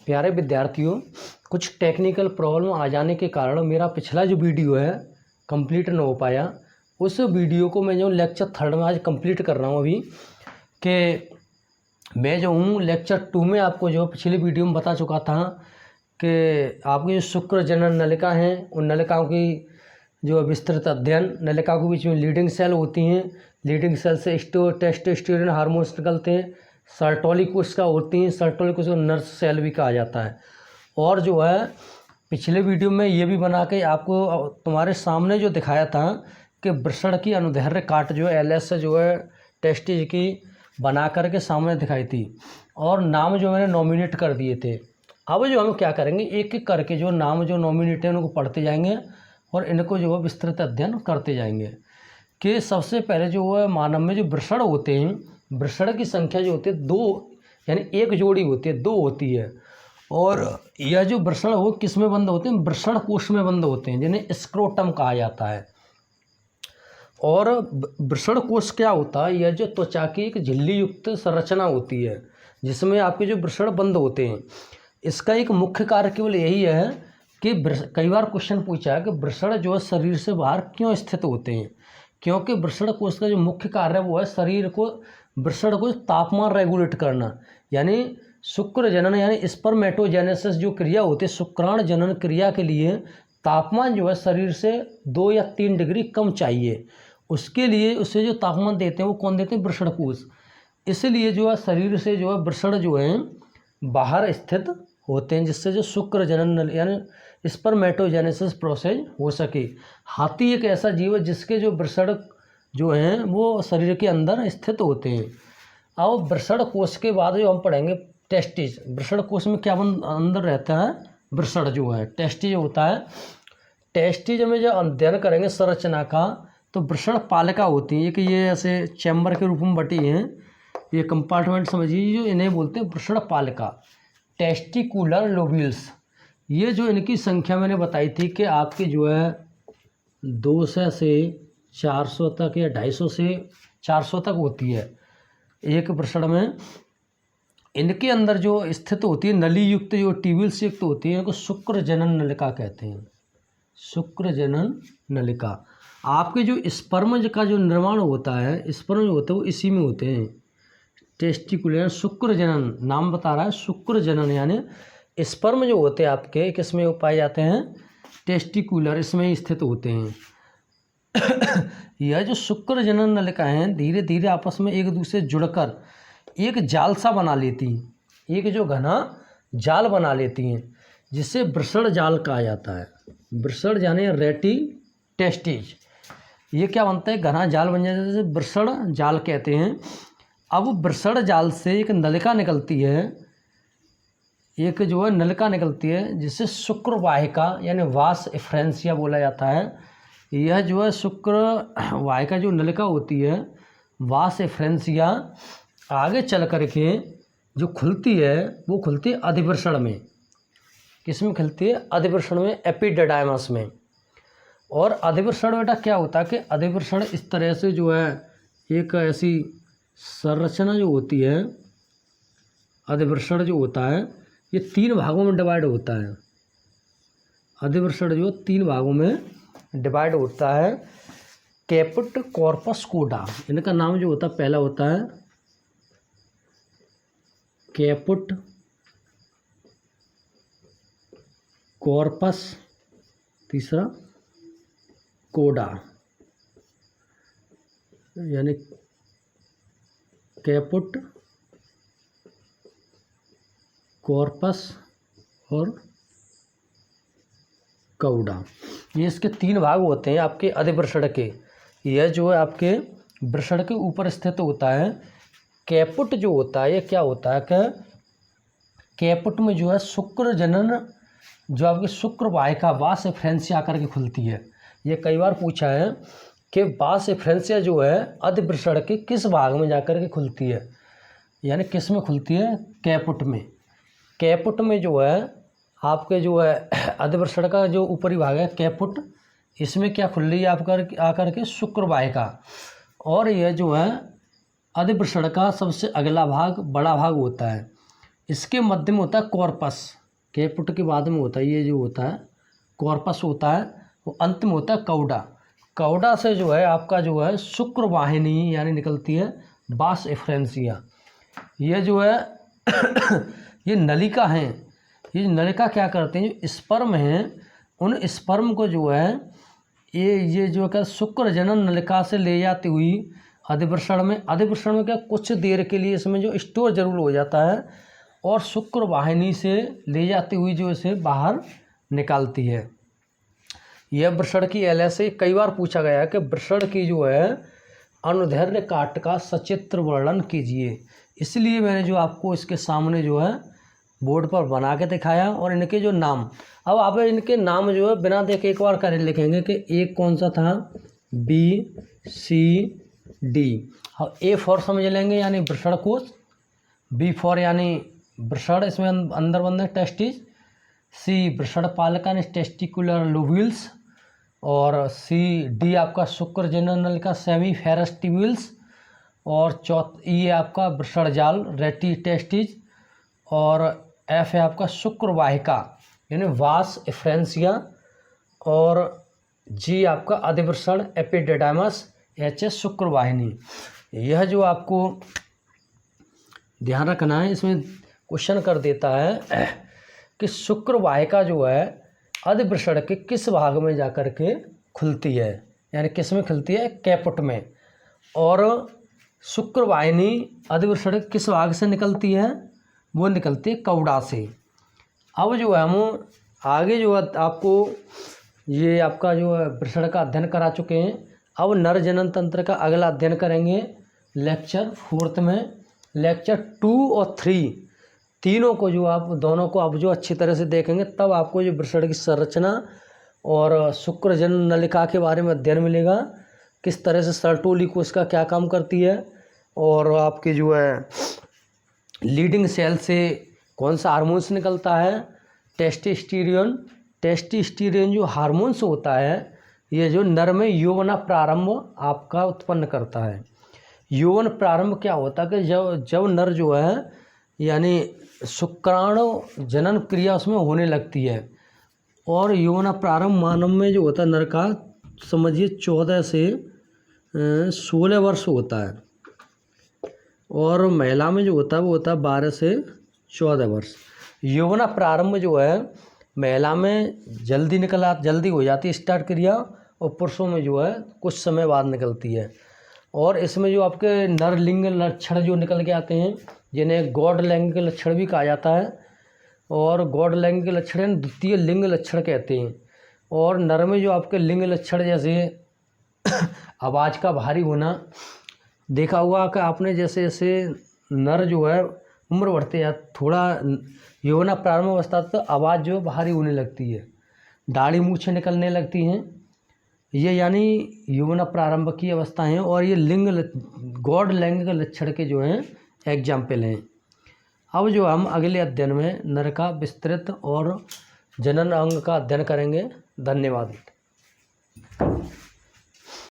प्यारे विद्यार्थियों, कुछ टेक्निकल प्रॉब्लम आ जाने के कारण मेरा पिछला जो वीडियो है कंप्लीट ना हो पाया। उस वीडियो को मैं जो लेक्चर 3 में आज कंप्लीट कर रहा हूँ अभी, कि मैं जो हूँ लेक्चर 2 में आपको जो पिछली वीडियो में बता चुका था कि आपकी जो शुक्र जनन नलिका हैं उन नलिकाओं की जो विस्तृत अध्ययन, नलिका के बीच में लीडिंग सेल होती हैं, लीडिंग सेल से टेस्टोस्टेरोन हार्मोन्स निकलते हैं, सर्टोली कोशिका होती हैं, सर्टोली कोशिका नर्स सेल भी कहा जाता है। और जो है पिछले वीडियो में ये भी बना के आपको तुम्हारे सामने जो दिखाया था कि वृषण की अनुदैर्ध्य काट जो है एलएस से जो है टेस्टिज की बना करके सामने दिखाई थी और नाम जो मैंने नॉमिनेट कर दिए थे। अब जो हम क्या करेंगे, एक एक करके जो नाम जो नॉमिनेट है उनको पढ़ते जाएंगे और इनको जो है विस्तृत अध्ययन करते जाएंगे। कि सबसे पहले जो है मानव में जो वृषण होते हैं, वृषण की संख्या जो होती है 2, यानी एक जोड़ी होती है, 2 होती है। और यह जो वृषण हो किस में बंद होते हैं, वृषण कोश में बंद होते हैं, जिन्हें स्क्रोटम कहा जाता है। और वृषण कोश क्या होता है, यह जो त्वचा की एक झिल्ली युक्त संरचना होती है जिसमें आपके जो वृषण बंद होते हैं। इसका एक मुख्य कार्य केवल यही है कि कई बार क्वेश्चन पूछा है कि वृषण जो है शरीर से बाहर क्यों स्थित होते हैं। क्योंकि वृषण कोश का जो मुख्य कार्य है वो है शरीर को, वृषण को तापमान रेगुलेट करना, यानी शुक्र जनन यानी स्पर्मेटोजेनेसिस जो क्रिया होती है, शुक्राणु जनन क्रिया के लिए तापमान जो है शरीर से 2 या 3 डिग्री कम चाहिए। उसके लिए उसे जो तापमान देते हैं वो कौन देते हैं, वृषण कोश। इसलिए जो है शरीर से जो है वृषण जो है बाहर स्थित होते हैं, जिससे जो शुक्र जनन यानी स्पर्मेटोजेनेसिस प्रोसेस हो सके। हाथी एक ऐसा जीव है जिसके जो वृषण जो हैं वो शरीर के अंदर स्थित होते हैं। अब वृषण कोश के बाद जो हम पढ़ेंगे टेस्टिस। वृषण कोश में क्या अंदर रहता है, वृषण जो है टेस्टिज होता है। टेस्टिज में जब अध्ययन करेंगे संरचना का तो वृषण पालिका होती है, कि ये ऐसे चैम्बर के रूप में बटी हैं, ये कंपार्टमेंट समझिए, जो इन्हें बोलते हैं वृषण पालिका, टेस्टिकुलर लोब्यूल्स। ये जो इनकी संख्या मैंने बताई थी कि आपकी जो है 200 से 400 तक या 250 से 400 तक होती है एक वृषण में। इनके अंदर जो स्थित होती है नली युक्त जो ट्यूब्यूल्स युक्त होती है, इनको शुक्र जनन नलिका कहते हैं, शुक्र जनन नलिका। आपके जो स्पर्म का जो निर्माण होता है, स्पर्म जो होते हैं वो इसी में होते हैं, टेस्टिकुलर शुक्र जनन नाम बता रहा है, शुक्र जनन यानी स्पर्म जो होते हैं आपके किस में पाए जाते हैं, टेस्टिकुलर, इसमें ही स्थित होते हैं। यह जो शुक्र जनन नलिका हैं धीरे धीरे आपस में एक दूसरे जुड़कर एक जाल सा बना लेती हैं, एक जो घना जाल बना लेती हैं, जिसे वृषण जाल कहा जाता है। वृषण यानी रेटी टेस्टिज, ये क्या बनता है, घना जाल बन जाता है, जैसे वृषण जाल कहते हैं। अब वृषण जाल से एक नलिका निकलती है, एक जो है नलिका निकलती है जिसे शुक्र वाहिका यानी वास एफरेंसिया बोला जाता है। यह जो है शुक्र वाहिका जो नलिका होती है वास एफरेंसिया आगे चल करके जो खुलती है वो खुलती है अधिवृषण में। किस में खुलती है, अधिवृषण में, एपिडिडाइमस में। और अधिवृषण बेटा क्या होता है कि अधिवृषण इस तरह से जो है एक ऐसी संरचना जो होती है, अधिवृषण जो होता है ये 3 भागों में डिवाइड होता है। अधिवृषण जो 3 भागों में डिवाइड होता है। कैपुट, कॉर्पस, कोडा, इनका नाम जो होता है पहला होता है कैपुट, कॉर्पस, तीसरा कोडा, यानी कैपुट, कॉर्पस और कौडा, ये इसके 3 भाग होते हैं आपके अधिवृषण के। यह जो है आपके वृषण के ऊपर स्थित होता है। कैपुट जो होता है ये क्या होता है कि कैपुट में जो है शुक्र जनन जो आपके शुक्र वाहिका वास एफरेंसिया आकर के खुलती है। ये कई बार पूछा है कि वास एफरेंसिया जो है अधिवृषण के किस भाग में जाकर के खुलती है, यानी किस में खुलती है, कैपुट में। कैपुट में जो है आपके जो है अधिवृषण का जो ऊपरी भाग है कैपुट, इसमें क्या खुल रही है आकर के शुक्र वाहिका। और यह जो है अधिवृषण का सबसे अगला भाग बड़ा भाग होता है, इसके मध्य में होता है कॉर्पस, कैपुट के बाद में होता है ये जो होता है कॉर्पस होता है, वो अंत में होता है कौडा। कौडा से जो है आपका जो है शुक्र वाहिनी यानी निकलती है बास एफरेंसिया। ये जो है ये नलिका हैं, ये नलिका क्या करते हैं, जो स्पर्म हैं उन स्पर्म को जो है ये जो क्या शुक्र जनन नलिका से ले जाती हुई अधिवृषण में क्या कुछ देर के लिए इसमें जो स्टोर जरूर हो जाता है और शुक्र वाहिनी से ले जाती हुई जो इसे बाहर निकालती है। यह वृषण की एल से कई बार पूछा गया है कि वृषण की जो है अनुदैर्ध्य काट का सचित्र वर्णन कीजिए, इसलिए मैंने जो आपको इसके सामने जो है बोर्ड पर बना के दिखाया। और इनके जो नाम, अब आप इनके नाम जो है बिना देखे एक बार कर लिखेंगे कि एक कौन सा था, BCD। अब A फॉर समझ लेंगे यानी वृषण कोश, B फॉर यानी वृषण इसमें अंदर बंदर टेस्टिस, C वृषण पालक यानी टेस्टिकुलर लोब्यूल्स, और D आपका शुक्र जनन नलिका सेमी फेरस ट्यूब्यूल्स, और E आपका वृषण जाल रेटी टेस्टिस, और F है आपका शुक्र वाहिका यानी वास एफरेंसिया, और G आपका अधिवृषण एपिडिडाइमस, H है शुक्र वाहिनी। यह जो आपको ध्यान रखना है, इसमें क्वेश्चन कर देता है कि शुक्र वाहिका जो है अधिवृषण के किस भाग में जाकर के खुलती है, यानी किस में खुलती है, कैपुट में। और शुक्र वाहिनी अधिवृषण के किस भाग से निकलती है, वो निकलती है कौड़ा से। अब जो है हम आगे जो है आपको ये आपका जो है वृषण का अध्ययन करा चुके हैं। अब नर जनन तंत्र का अगला अध्ययन करेंगे लेक्चर 4 में। लेक्चर 2 और 3 तीनों को जो आप दोनों को आप जो अच्छी तरह से देखेंगे तब आपको जो वृषण की संरचना और शुक्र जनन नलिका के बारे में अध्ययन मिलेगा, किस तरह से सर्टोली कोश का क्या काम करती है, और आपके जो है लीडिंग सेल से कौन सा हार्मोन्स निकलता है, टेस्टोस्टेरोन जो हार्मोन्स होता है ये जो नर में यौवन प्रारंभ आपका उत्पन्न करता है। यौवन प्रारंभ क्या होता है कि जब नर जो है यानी शुक्राणु जनन क्रिया उसमें होने लगती है, और यौवन प्रारंभ मानव में जो होता है नर का समझिए 14 से 16 वर्ष होता है, और महिला में जो होता है वो होता है 12 से 14 वर्ष। यौवन प्रारंभ जो है महिला में जल्दी हो जाती है स्टार्ट क्रिया, और पुरुषों में जो है कुछ समय बाद निकलती है। और इसमें जो आपके नर लिंग लक्षण जो निकल के आते हैं जिन्हें गॉड लैंगिक लक्षण भी कहा जाता है, और गॉड लैंगिक लक्षण द्वितीय लिंग लक्षण कहते हैं। और नर में जो आपके लिंग लक्षण जैसे आवाज़ का भारी होना, देखा हुआ कि आपने जैसे जैसे नर जो है उम्र बढ़ते या थोड़ा यौवन प्रारंभ अवस्था तो आवाज़ जो है भारी होने लगती है, दाढ़ी मूछें निकलने लगती हैं, ये यानी यौवन प्रारंभ की अवस्था हैं। और ये गॉड लैंगिक लक्षण के जो हैं एग्जाम्पल हैं। अब जो हम अगले अध्ययन में नर का विस्तृत और जनन अंग का अध्ययन करेंगे। धन्यवाद।